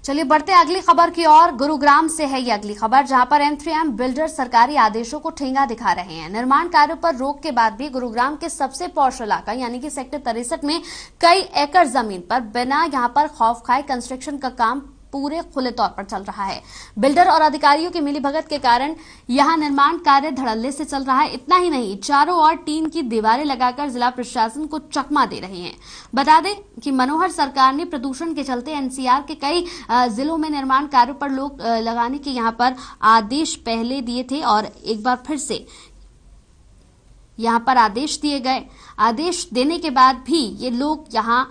चलिए बढ़ते अगली खबर की ओर। गुरुग्राम से है ये अगली खबर, जहां पर M3M बिल्डर सरकारी आदेशों को ठेंगा दिखा रहे हैं। निर्माण कार्यों पर रोक के बाद भी गुरुग्राम के सबसे पॉश इलाका यानी कि सेक्टर 63 में कई एकड़ जमीन पर बिना यहां पर खौफ खाए कंस्ट्रक्शन का काम पूरे खुले तौर पर चल रहा है। बिल्डर और अधिकारियों की मिलीभगत के कारण यहां निर्माण कार्य धड़ल्ले से चल रहा है। इतना ही नहीं, चारों ओर टीन की दीवारें लगाकर जिला प्रशासन को चकमा दे रहे हैं। बता दें कि मनोहर सरकार ने प्रदूषण के चलते NCR के कई जिलों में निर्माण कार्यों पर रोक लगाने के यहां पर आदेश पहले दिए थे और एक बार फिर से यहां पर आदेश दिए गए। आदेश देने के बाद भी ये लोग यहां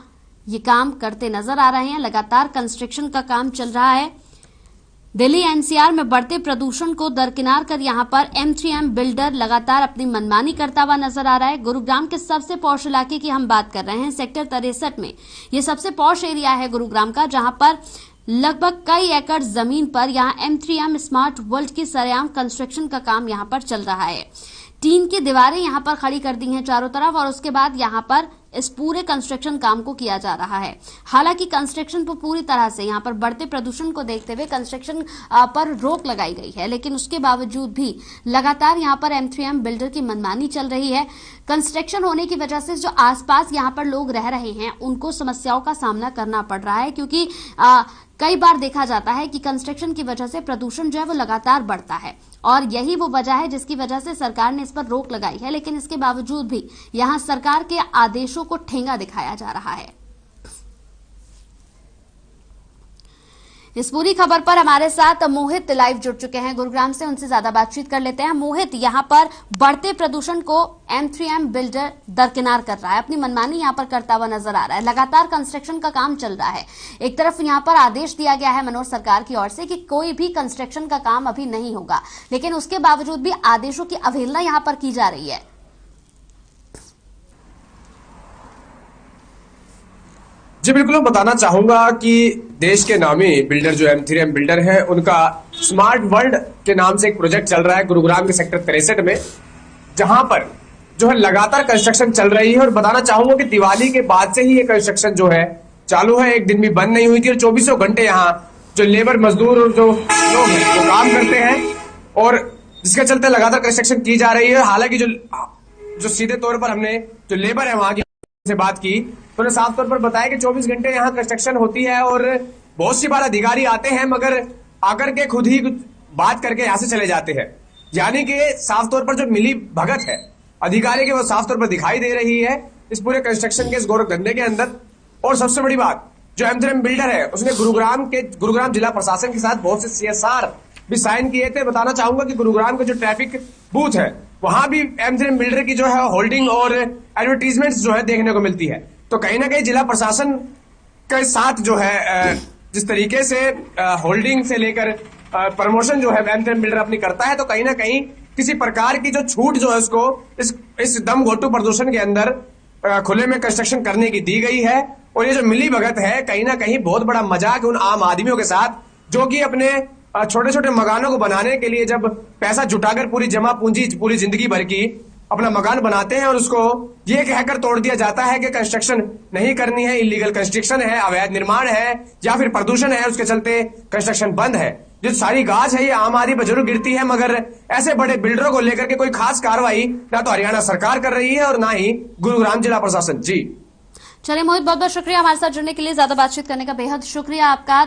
ये काम करते नजर आ रहे हैं। लगातार कंस्ट्रक्शन का काम चल रहा है। दिल्ली NCR में बढ़ते प्रदूषण को दरकिनार कर यहां पर M3M बिल्डर लगातार अपनी मनमानी करता हुआ नजर आ रहा है। गुरुग्राम के सबसे पॉश इलाके की हम बात कर रहे हैं, सेक्टर 63 में। ये सबसे पॉश एरिया है गुरुग्राम का, जहां पर लगभग कई एकड़ जमीन पर यहां M3M स्मार्ट वर्ल्ड की सरेआम कंस्ट्रक्शन का काम यहां पर चल रहा है। टीन की दीवारें यहां पर खड़ी कर दी हैं चारों तरफ और उसके बाद यहां पर इस पूरे कंस्ट्रक्शन काम को किया जा रहा है। हालांकि कंस्ट्रक्शन पर पूरी तरह से यहां पर बढ़ते प्रदूषण को देखते हुए कंस्ट्रक्शन पर रोक लगाई गई है, लेकिन उसके बावजूद भी लगातार यहां पर M3M बिल्डर की मनमानी चल रही है। कंस्ट्रक्शन होने की वजह से जो आसपास यहां पर लोग रह रहे हैं उनको समस्याओं का सामना करना पड़ रहा है, क्योंकि कई बार देखा जाता है कि कंस्ट्रक्शन की वजह से प्रदूषण जो है वो लगातार बढ़ता है और यही वो वजह है जिसकी वजह से सरकार ने इस पर रोक लगाई है। लेकिन इसके बावजूद भी यहां सरकार के आदेशों को ठेंगा दिखाया जा रहा है। इस पूरी खबर पर हमारे साथ मोहित लाइव जुड़ चुके हैं गुरुग्राम से, उनसे ज्यादा बातचीत कर लेते हैं। मोहित, यहां पर बढ़ते प्रदूषण को M3M बिल्डर दरकिनार कर रहा है, अपनी मनमानी यहां पर करता हुआ नजर आ रहा है। लगातार कंस्ट्रक्शन का काम चल रहा है। एक तरफ यहां पर आदेश दिया गया है मनोहर सरकार की ओर से कि कोई भी कंस्ट्रक्शन का काम अभी नहीं होगा, लेकिन उसके बावजूद भी आदेशों की अवहेलना यहां पर की जा रही है। जी बिल्कुल, मैं बताना चाहूंगा कि देश के नामी बिल्डर जो M3M बिल्डर है, उनका स्मार्ट वर्ल्ड के नाम से एक प्रोजेक्ट चल रहा है गुरुग्राम के सेक्टर 63 में, जहां पर जो है लगातार कंस्ट्रक्शन चल रही है। और बताना चाहूंगा कि दिवाली के बाद से ही ये कंस्ट्रक्शन जो है चालू है, एक दिन भी बंद नहीं हुई थी और 24 घंटे यहाँ जो लेबर मजदूर और जो लोग हैं वो काम करते हैं और जिसके चलते लगातार कंस्ट्रक्शन की जा रही है। हालांकि जो सीधे तौर पर हमने जो लेबर है वहां की से बात की तो उन्हें साफ तौर पर बताया कि 24 घंटे यहाँ कंस्ट्रक्शन होती है और बहुत सी बार अधिकारी आते हैं मगर आकर के खुद ही बात करके यहाँ से चले जाते हैं। यानी कि साफ तौर पर जो मिली भगत है अधिकारी की वो साफ तौर पर दिखाई दे रही है इस पूरे कंस्ट्रक्शन के इस गोरख धंधे के अंदर। और सबसे बड़ी बात, जो M3M बिल्डर है उसने गुरुग्राम जिला प्रशासन के साथ बहुत से CSR भी साइन किए थे। बताना चाहूंगा कि गुरुग्राम के जो ट्रैफिक बूथ है वहां भी M3M बिल्डर की जो है होल्डिंग और एडवर्टीजमेंट जो है देखने को मिलती है। तो कहीं ना कहीं जिला प्रशासन के साथ जो है जिस तरीके से होल्डिंग से लेकर प्रमोशन जो है M3M बिल्डर अपनी करता है, तो कहीं ना कहीं किसी प्रकार की जो छूट जो है उसको इस दम घोटू प्रदूषण के अंदर खुले में कंस्ट्रक्शन करने की दी गई है। और ये जो मिली भगत है कहीं ना कहीं बहुत बड़ा मजाक उन आम आदमियों के साथ जो कि अपने छोटे छोटे मकानों को बनाने के लिए जब पैसा जुटाकर पूरी जमा पूंजी पूरी जिंदगी भर की अपना मकान बनाते हैं और उसको ये कहकर तोड़ दिया जाता है कि कंस्ट्रक्शन नहीं करनी है, इलीगल कंस्ट्रक्शन है, अवैध निर्माण है या फिर प्रदूषण है, उसके चलते कंस्ट्रक्शन बंद है। जो सारी गाज है ये आम आदमी पर जरूर गिरती है, मगर ऐसे बड़े बिल्डरों को लेकर के कोई खास कार्रवाई ना तो हरियाणा सरकार कर रही है और ना ही गुरुग्राम जिला प्रशासन। जी चलिए मोहित, बहुत बहुत शुक्रिया हमारे साथ जुड़ने के लिए, ज्यादा बातचीत करने का बेहद शुक्रिया आपका।